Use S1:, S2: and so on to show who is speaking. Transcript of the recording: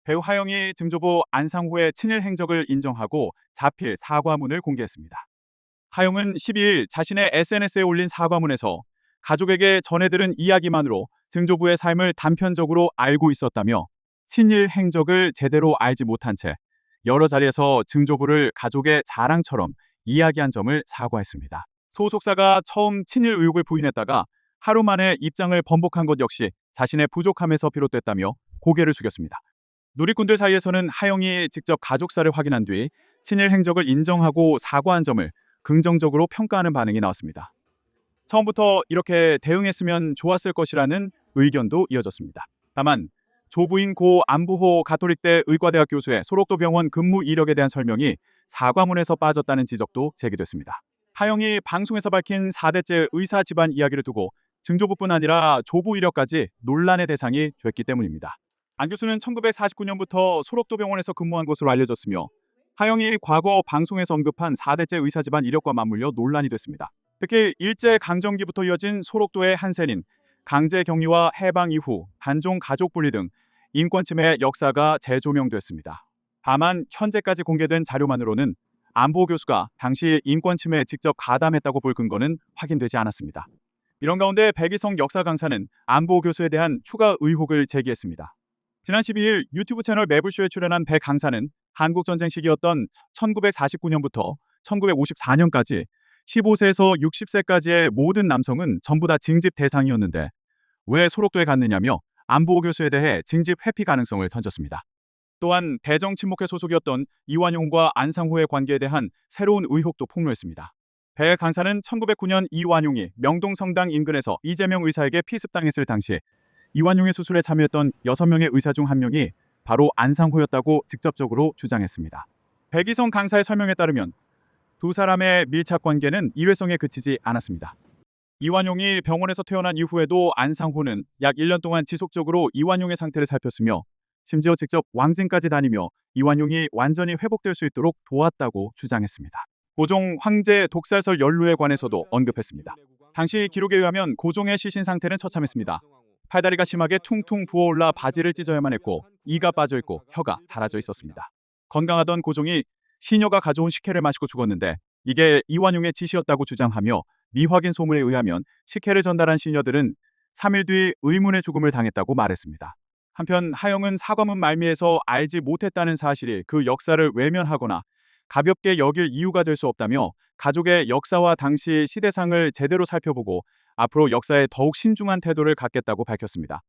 S1: 배우 하영이 증조부 안상호의 친일 행적을 인정하고 자필 사과문을 공개했습니다. 하영은 12일 자신의 SNS에 올린 사과문에서 가족에게 전해들은 이야기만으로 증조부의 삶을 단편적으로 알고 있었다며 친일 행적을 제대로 알지 못한 채 여러 자리에서 증조부를 가족의 자랑처럼 이야기한 점을 사과했습니다. 소속사가 처음 친일 의혹을 부인했다가 하루 만에 입장을 번복한 것 역시 자신의 부족함에서 비롯됐다며 고개를 숙였습니다. 누리꾼들 사이에서는 하영이 직접 가족사를 확인한 뒤 친일 행적을 인정하고 사과한 점을 긍정적으로 평가하는 반응이 나왔습니다. 처음부터 이렇게 대응했으면 좋았을 것이라는 의견도 이어졌습니다. 다만 조부인 고 안부호 가톨릭대 의과대학 교수의 소록도 병원 근무 이력에 대한 설명이 사과문에서 빠졌다는 지적도 제기됐습니다. 하영이 방송에서 밝힌 4대째 의사 집안 이야기를 두고 증조부뿐 아니라 조부 이력까지 논란의 대상이 됐기 때문입니다. 안 교수는 1949년부터 소록도 병원에서 근무한 것으로 알려졌으며 하영이 과거 방송에서 언급한 4대째 의사 집안 이력과 맞물려 논란이 됐습니다. 특히 일제강점기부터 이어진 소록도의 한센인, 강제격리와 해방 이후 단종 가족 분리 등 인권침해 역사가 재조명됐습니다. 다만 현재까지 공개된 자료만으로는 안부호 교수가 당시 인권침해에 직접 가담했다고 볼 근거는 확인되지 않았습니다. 이런 가운데 백이성 역사 강사는 안부호 교수에 대한 추가 의혹을 제기했습니다. 지난 12일 유튜브 채널 매불쇼에 출연한 백 강사는 한국전쟁 시기였던 1949년부터 1954년까지 15세에서 60세까지의 모든 남성은 전부 다 징집 대상이었는데 왜 소록도에 갔느냐며 안부호 교수에 대해 징집 회피 가능성을 던졌습니다. 또한 대정 친목회 소속이었던 이완용과 안상호의 관계에 대한 새로운 의혹도 폭로했습니다. 백 강사는 1909년 이완용이 명동성당 인근에서 이재명 의사에게 피습당했을 당시 이완용의 수술에 참여했던 6명의 의사 중 1명이 바로 안상호였다고 직접적으로 주장했습니다. 백이성 강사의 설명에 따르면 두 사람의 밀착 관계는 일회성에 그치지 않았습니다. 이완용이 병원에서 퇴원한 이후에도 안상호는 약 1년 동안 지속적으로 이완용의 상태를 살폈으며 심지어 직접 왕진까지 다니며 이완용이 완전히 회복될 수 있도록 도왔다고 주장했습니다. 고종 황제 독살설 연루에 관해서도 언급했습니다. 당시 기록에 의하면 고종의 시신 상태는 처참했습니다. 팔다리가 심하게 퉁퉁 부어올라 바지를 찢어야만 했고 이가 빠져있고 혀가 닳아져 있었습니다. 건강하던 고종이 시녀가 가져온 식혜를 마시고 죽었는데 이게 이완용의 짓이었다고 주장하며 미확인 소문에 의하면 식혜를 전달한 시녀들은 3일 뒤 의문의 죽음을 당했다고 말했습니다. 한편 하영은 사과문 말미에서 알지 못했다는 사실이 그 역사를 외면하거나 가볍게 여길 이유가 될 수 없다며 가족의 역사와 당시 시대상을 제대로 살펴보고 앞으로 역사에 더욱 신중한 태도를 갖겠다고 밝혔습니다.